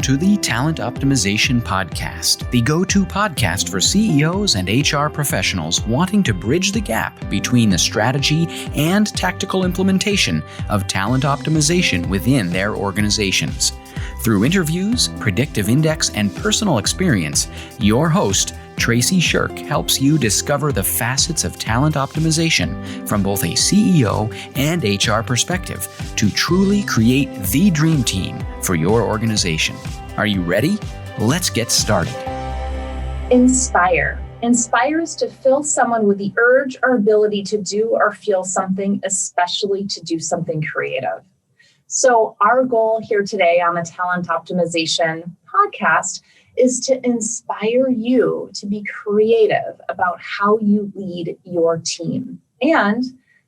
to the Talent Optimization Podcast, the go-to podcast for CEOs and HR professionals wanting to bridge the gap between the strategy and tactical implementation of talent optimization within their organizations. Through interviews, predictive index, and personal experience, your host, Tracy Shirk, helps you discover the facets of talent optimization from both a CEO and HR perspective to truly create the dream team for your organization. Are you ready? Let's get started. Inspire. Inspire is to fill someone with the urge or ability to do or feel something, especially to do something creative. So our goal here today on the Talent Optimization Podcast is to inspire you to be creative about how you lead your team and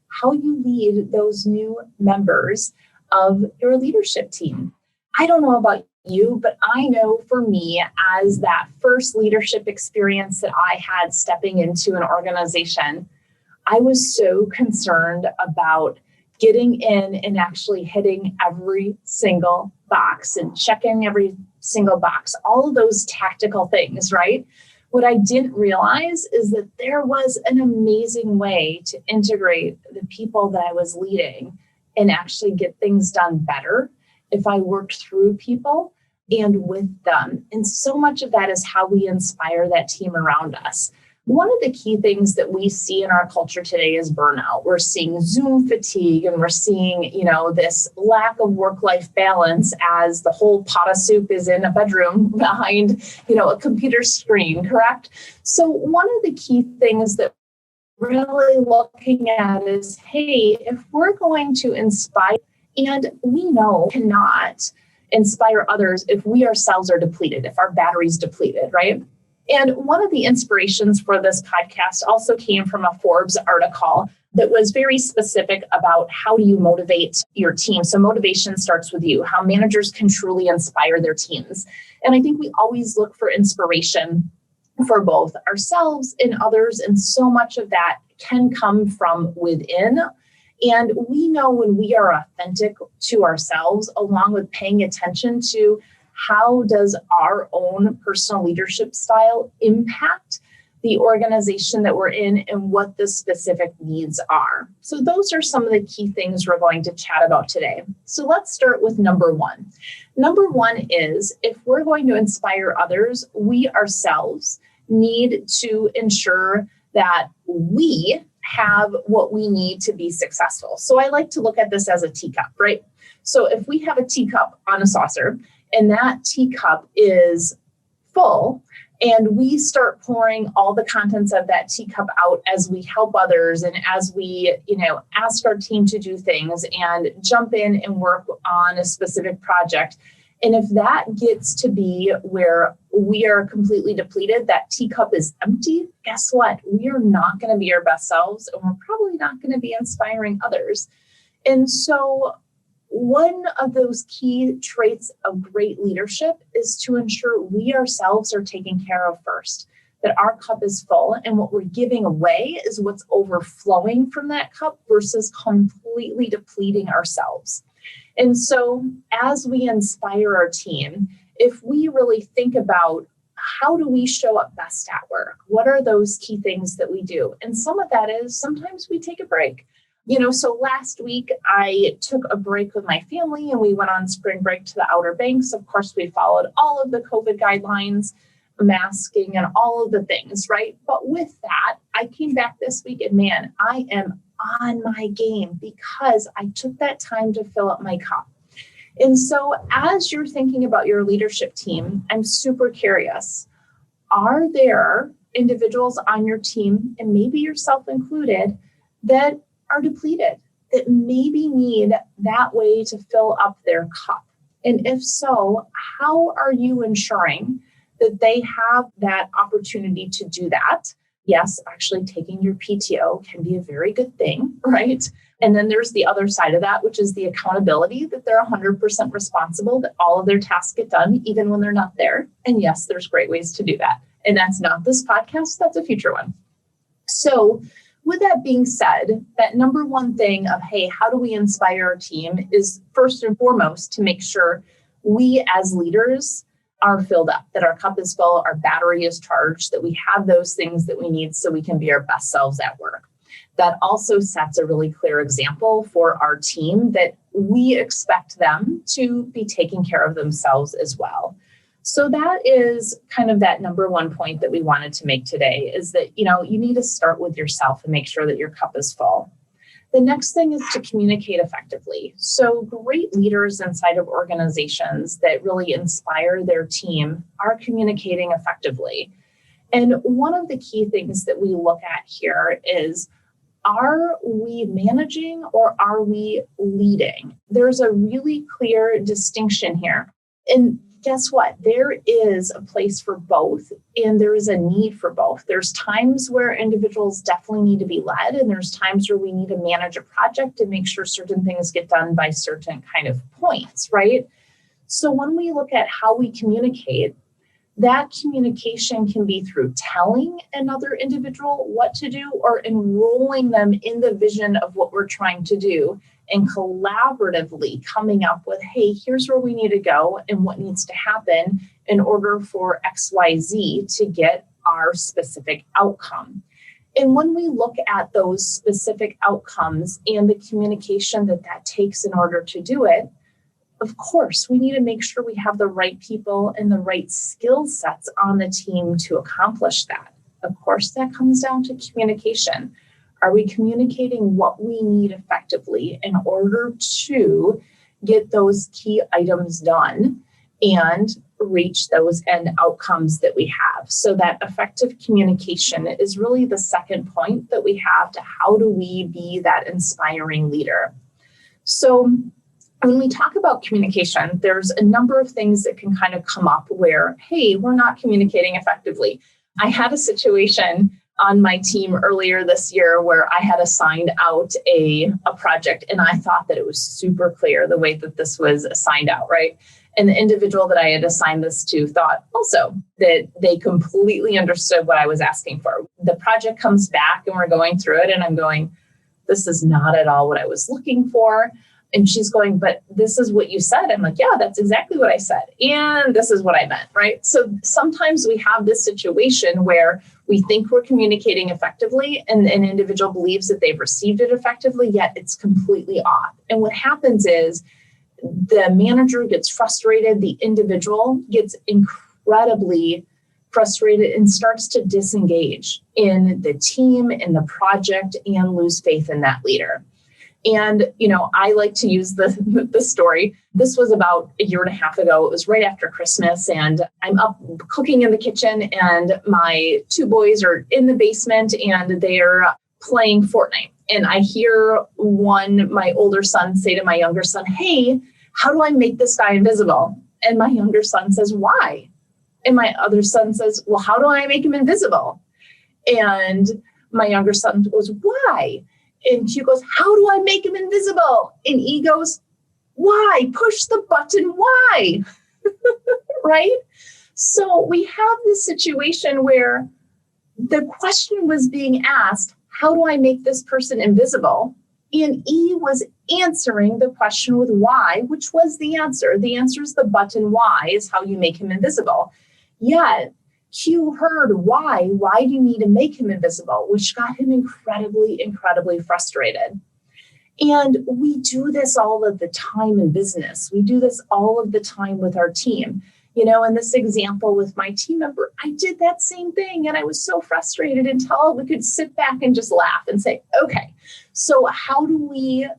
how you lead those new members of your leadership team. I don't know about you, but I know for me, as that first leadership experience that I had stepping into an organization, I was so concerned about getting in and actually hitting every single box and checking every single box, all of those tactical things, right? What I didn't realize is that there was an amazing way to integrate the people that I was leading and actually get things done better if I worked through people and with them. And so much of that is how we inspire that team around us. One of the key things that we see in our culture today is burnout. We're seeing Zoom fatigue, and we're seeing, this lack of work-life balance as the whole pot of soup is in a bedroom behind, a computer screen, correct? So one of the key things that we're really looking at is, hey, if we're going to inspire, and we know cannot inspire others if we ourselves are depleted, if our battery's depleted, right? And one of the inspirations for this podcast also came from a Forbes article that was very specific about how do you motivate your team. So motivation starts with you, how managers can truly inspire their teams. And I think we always look for inspiration for both ourselves and others. And so much of that can come from within. And we know when we are authentic to ourselves, along with paying attention to how does our own personal leadership style impact the organization that we're in and what the specific needs are. So those are some of the key things we're going to chat about today. So let's start with number one. Number one is, if we're going to inspire others, we ourselves need to ensure that we have what we need to be successful. So I like to look at this as a teacup, right? So if we have a teacup on a saucer, and that teacup is full, and we start pouring all the contents of that teacup out as we help others and as we, ask our team to do things and jump in and work on a specific project. And if that gets to be where we are completely depleted, that teacup is empty, guess what? We are not going to be our best selves, and we're probably not going to be inspiring others. And so one of those key traits of great leadership is to ensure we ourselves are taken care of first, that our cup is full, and what we're giving away is what's overflowing from that cup versus completely depleting ourselves. And so as we inspire our team, if we really think about how do we show up best at work, what are those key things that we do? And some of that is sometimes we take a break. So last week I took a break with my family and we went on spring break to the Outer Banks. Of course, we followed all of the COVID guidelines, masking and all of the things, right? But with that, I came back this week and man, I am on my game because I took that time to fill up my cup. And so as you're thinking about your leadership team, I'm super curious. Are there individuals on your team, and maybe yourself included, that are depleted, that maybe need that way to fill up their cup? And if so, how are you ensuring that they have that opportunity to do that? Yes, actually taking your PTO can be a very good thing, right? And then there's the other side of that, which is the accountability that they're 100% responsible, that all of their tasks get done, even when they're not there. And yes, there's great ways to do that. And that's not this podcast, that's a future one. So with that being said, that number one thing of, hey, how do we inspire our team is first and foremost to make sure we as leaders are filled up, that our cup is full, our battery is charged, that we have those things that we need so we can be our best selves at work. That also sets a really clear example for our team that we expect them to be taking care of themselves as well. So that is kind of that number one point that we wanted to make today, is that, you need to start with yourself and make sure that your cup is full. The next thing is to communicate effectively. So great leaders inside of organizations that really inspire their team are communicating effectively. And one of the key things that we look at here is, are we managing or are we leading? There's a really clear distinction here. And guess what? There is a place for both, and there is a need for both. There's times where individuals definitely need to be led, and there's times where we need to manage a project and make sure certain things get done by certain kind of points, right? So when we look at how we communicate, that communication can be through telling another individual what to do or enrolling them in the vision of what we're trying to do and collaboratively coming up with, hey, here's where we need to go and what needs to happen in order for XYZ to get our specific outcome. And when we look at those specific outcomes and the communication that takes in order to do it, of course, we need to make sure we have the right people and the right skill sets on the team to accomplish that. Of course, that comes down to communication. Are we communicating what we need effectively in order to get those key items done and reach those end outcomes that we have? So that effective communication is really the second point that we have to how do we be that inspiring leader. So when we talk about communication, there's a number of things that can kind of come up where, hey, we're not communicating effectively. I had a situation on my team earlier this year where I had assigned out a project, and I thought that it was super clear the way that this was assigned out, right? And the individual that I had assigned this to thought also that they completely understood what I was asking for. The project comes back and we're going through it, and I'm going, this is not at all what I was looking for. And she's going, but this is what you said. I'm like, yeah, that's exactly what I said. And this is what I meant, right? So sometimes we have this situation where we think we're communicating effectively and an individual believes that they've received it effectively, yet it's completely off. And what happens is the manager gets frustrated, the individual gets incredibly frustrated and starts to disengage in the team, in the project, and lose faith in that leader. And, I like to use the story. This was about a year and a half ago. It was right after Christmas, and I'm up cooking in the kitchen, and my two boys are in the basement and they're playing Fortnite. And I hear my older son say to my younger son, hey, how do I make this guy invisible? And my younger son says, why? And my other son says, well, how do I make him invisible? And my younger son goes, why? And Q goes, how do I make him invisible? And E goes, why? Push the button, why? Right? So we have this situation where the question was being asked, how do I make this person invisible? And E was answering the question with why, which was the answer. The answer is the button why is how you make him invisible. Yet Q heard why do you need to make him invisible, which got him incredibly frustrated. And we do this all of the time in business. We do this all of the time with our team. In this example with my team member, I did that same thing and I was so frustrated until we could sit back and just laugh and say, okay, so how do we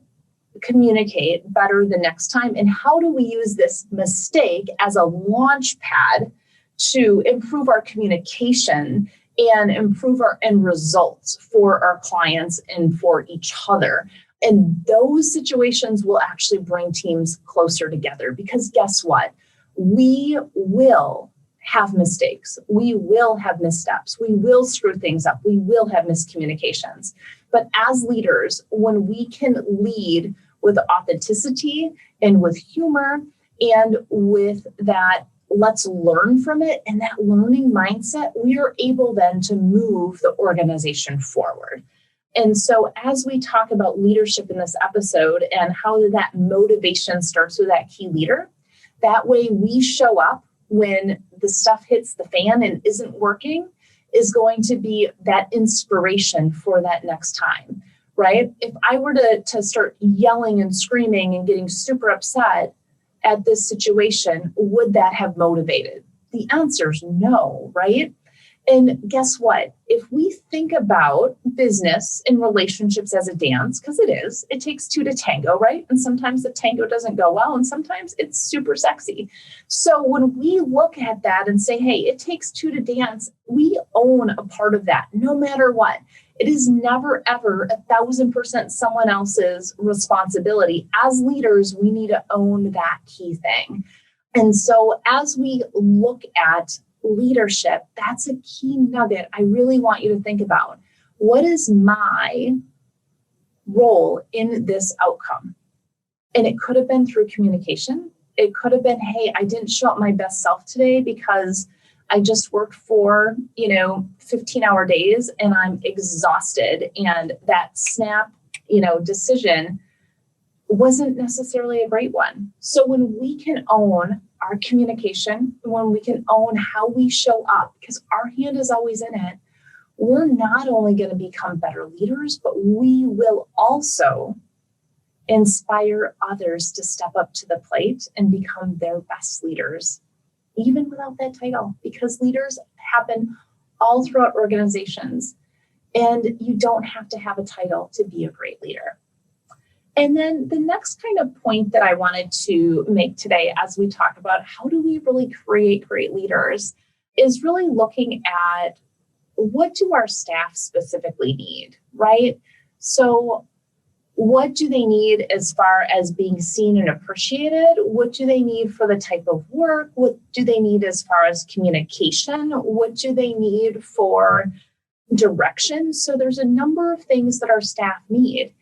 communicate better the next time? And how do we use this mistake as a launch pad to improve our communication and improve our end results for our clients and for each other? And those situations will actually bring teams closer together, because guess what? We will have mistakes. We will have missteps. We will screw things up. We will have miscommunications. But as leaders, when we can lead with authenticity and with humor and with that let's learn from it and that learning mindset, we are able then to move the organization forward. And so as we talk about leadership in this episode and how that motivation starts with that key leader, That way we show up when the stuff hits the fan and isn't working is going to be that inspiration for that next time, right? If I were to start yelling and screaming and getting super upset at this situation, would that have motivated? The answer is no, right? And guess what? If we think about business and relationships as a dance, because it takes two to tango, right? And sometimes the tango doesn't go well, and sometimes it's super sexy. So when we look at that and say, hey, it takes two to dance, we own a part of that, no matter what. It is never, ever 1,000% someone else's responsibility. As leaders, we need to own that key thing. And so as we look at leadership, that's a key nugget I really want you to think about. What is my role in this outcome? And it could have been through communication. It could have been, hey, I didn't show up my best self today because I just worked for, 15-hour days and I'm exhausted. And that snap, decision wasn't necessarily a great one. So when we can own our communication, when we can own how we show up, because our hand is always in it, we're not only going to become better leaders, but we will also inspire others to step up to the plate and become their best leaders, even without that title, because leaders happen all throughout organizations, and you don't have to have a title to be a great leader. And then the next kind of point that I wanted to make today as we talk about how do we really create great leaders is really looking at what do our staff specifically need, right? So what do they need as far as being seen and appreciated? What do they need for the type of work? What do they need as far as communication? What do they need for direction? So there's a number of things that our staff need.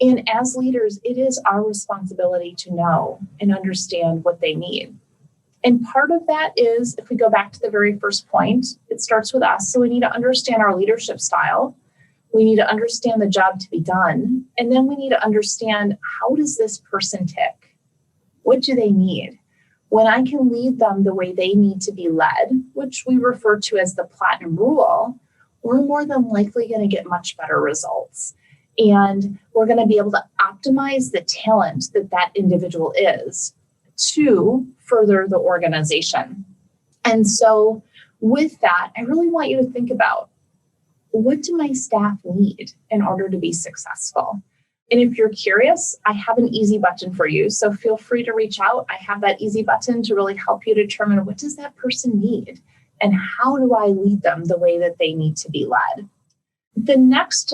And as leaders, it is our responsibility to know and understand what they need. And part of that is, if we go back to the very first point, it starts with us. So we need to understand our leadership style. We need to understand the job to be done. And then we need to understand, how does this person tick? What do they need? When I can lead them the way they need to be led, which we refer to as the platinum rule, we're more than likely going to get much better results. And we're going to be able to optimize the talent that individual is to further the organization. And so with that, I really want you to think about, what do my staff need in order to be successful? And if you're curious, I have an easy button for you. So feel free to reach out. I have that easy button to really help you determine, what does that person need? And how do I lead them the way that they need to be led? The next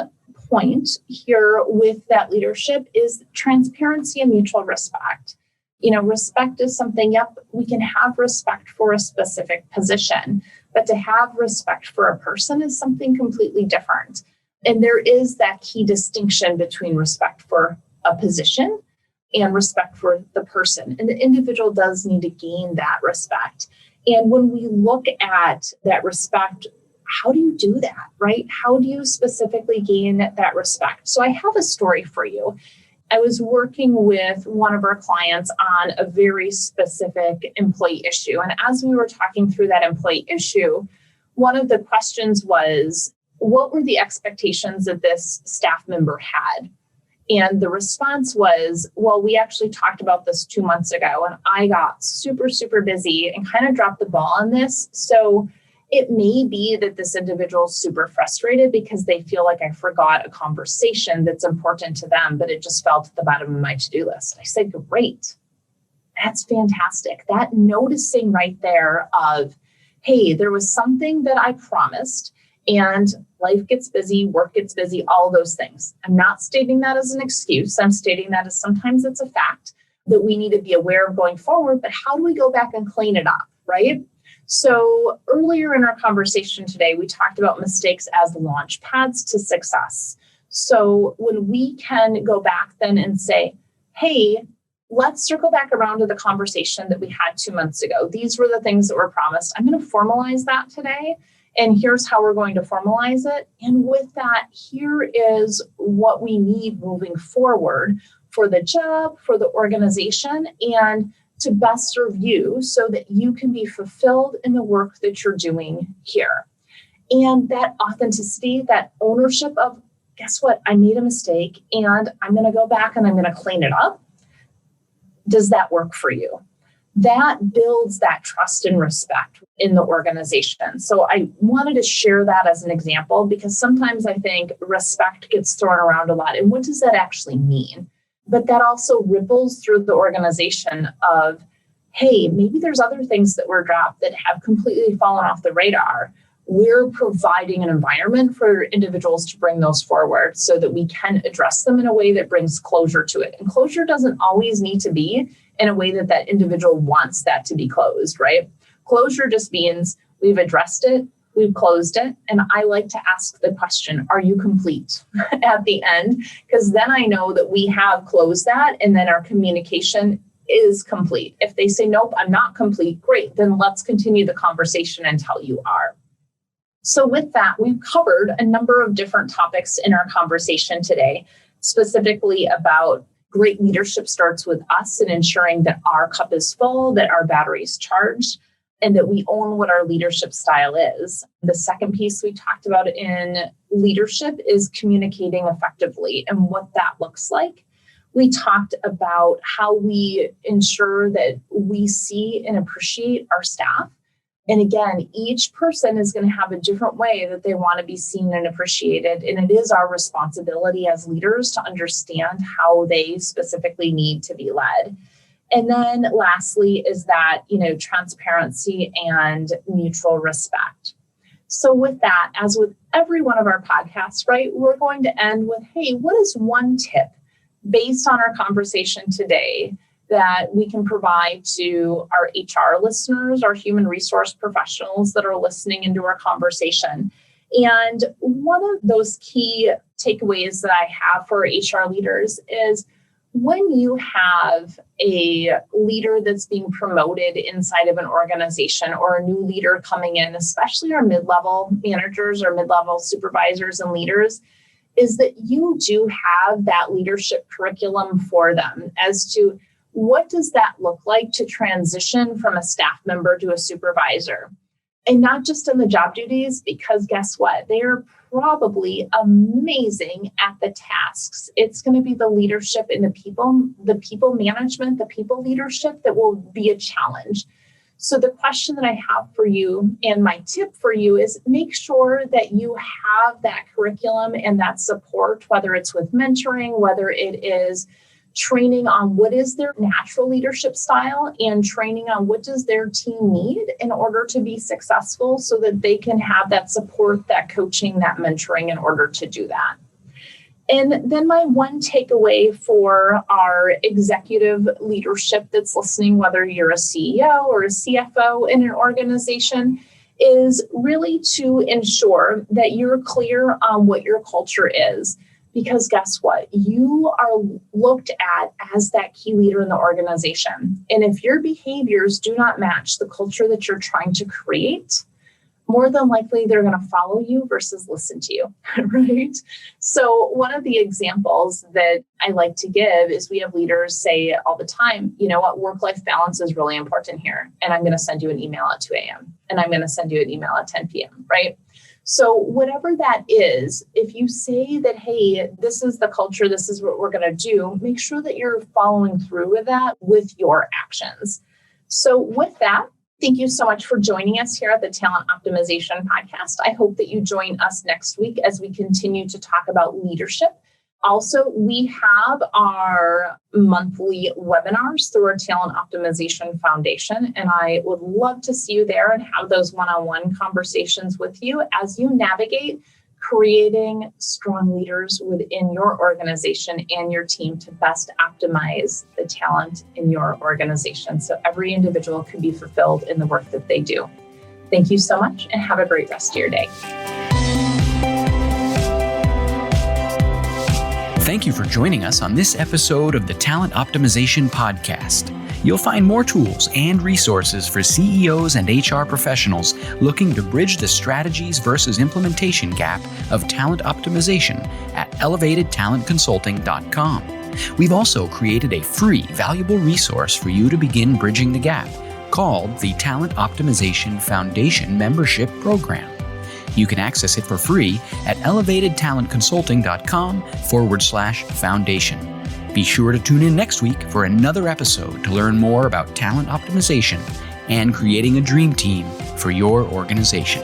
point here with that leadership is transparency and mutual respect. Respect is something, we can have respect for a specific position, but to have respect for a person is something completely different. And there is that key distinction between respect for a position and respect for the person. And the individual does need to gain that respect. And when we look at that respect, how do you do that, right? How do you specifically gain that respect? So I have a story for you. I was working with one of our clients on a very specific employee issue. And as we were talking through that employee issue, one of the questions was, what were the expectations that this staff member had? And the response was, well, we actually talked about this 2 months ago, and I got super, super busy and kind of dropped the ball on this. So it may be that this individual is super frustrated because they feel like I forgot a conversation that's important to them, but it just fell to the bottom of my to-do list. I said, great. That's fantastic. That noticing right there of, hey, there was something that I promised, and life gets busy, work gets busy, all those things. I'm not stating that as an excuse. I'm stating that as sometimes it's a fact that we need to be aware of going forward, but how do we go back and clean it up, right? So earlier in our conversation today, we talked about mistakes as launch pads to success. So when we can go back then and say, hey, let's circle back around to the conversation that we had 2 months ago. These were the things that were promised. I'm going to formalize that today. And here's how we're going to formalize it. And with that, here is what we need moving forward for the job, for the organization, and to best serve you so that you can be fulfilled in the work that you're doing here. And that authenticity, that ownership of, guess what? I made a mistake and I'm going to go back and I'm going to clean it up. Does that work for you? That builds that trust and respect in the organization. So I wanted to share that as an example because sometimes I think respect gets thrown around a lot. And what does that actually mean? But that also ripples through the organization of, hey, maybe there's other things that were dropped that have completely fallen off the radar. We're providing an environment for individuals to bring those forward so that we can address them in a way that brings closure to it. And closure doesn't always need to be in a way that that individual wants that to be closed, right? Closure just means we've addressed it, we've closed it. And I like to ask the question, are you complete at the end? Because then I know that we have closed that and then our communication is complete. If they say, nope, I'm not complete, great. Then let's continue the conversation until you are. So with that, we've covered a number of different topics in our conversation today, specifically about great leadership starts with us and ensuring that our cup is full, that our battery is charged, and that we own what our leadership style is. The second piece we talked about in leadership is communicating effectively and what that looks like. We talked about how we ensure that we see and appreciate our staff. And again, each person is going to have a different way that they want to be seen and appreciated. And it is our responsibility as leaders to understand how they specifically need to be led. And then lastly is that, transparency and mutual respect. So with that, as with every one of our podcasts, right, we're going to end with, hey, what is one tip based on our conversation today that we can provide to our HR listeners, our human resource professionals that are listening into our conversation? And one of those key takeaways that I have for HR leaders is when you have a leader that's being promoted inside of an organization or a new leader coming in, especially our mid-level managers or mid-level supervisors and leaders, is that you do have that leadership curriculum for them as to what does that look like to transition from a staff member to a supervisor? And not just in the job duties, because guess what? They are probably amazing at the tasks. It's going to be the leadership and the people management, the people leadership that will be a challenge. So the question that I have for you and my tip for you is make sure that you have that curriculum and that support, whether it's with mentoring, whether it is training on what is their natural leadership style and training on what does their team need in order to be successful so that they can have that support, that coaching, that mentoring in order to do that. And then my one takeaway for our executive leadership that's listening, whether you're a CEO or a CFO in an organization, is really to ensure that you're clear on what your culture is. Because guess what? You are looked at as that key leader in the organization. And if your behaviors do not match the culture that you're trying to create, more than likely they're going to follow you versus listen to you, right? So one of the examples that I like to give is we have leaders say all the time, you know what, work-life balance is really important here. And I'm going to send you an email at 2 a.m. and I'm going to send you an email at 10 p.m., right? So whatever that is, if you say that, hey, this is the culture, this is what we're going to do, make sure that you're following through with that with your actions. So with that, thank you so much for joining us here at the Talent Optimization Podcast. I hope that you join us next week as we continue to talk about leadership. Also, we have our monthly webinars through our Talent Optimization Foundation, and I would love to see you there and have those one-on-one conversations with you as you navigate creating strong leaders within your organization and your team to best optimize the talent in your organization so every individual can be fulfilled in the work that they do. Thank you so much and have a great rest of your day. Thank you for joining us on this episode of the Talent Optimization Podcast. You'll find more tools and resources for CEOs and HR professionals looking to bridge the strategies versus implementation gap of talent optimization at elevatedtalentconsulting.com. We've also created a free, valuable resource for you to begin bridging the gap called the Talent Optimization Foundation Membership Program. You can access it for free at elevatedtalentconsulting.com/foundation. Be sure to tune in next week for another episode to learn more about talent optimization and creating a dream team for your organization.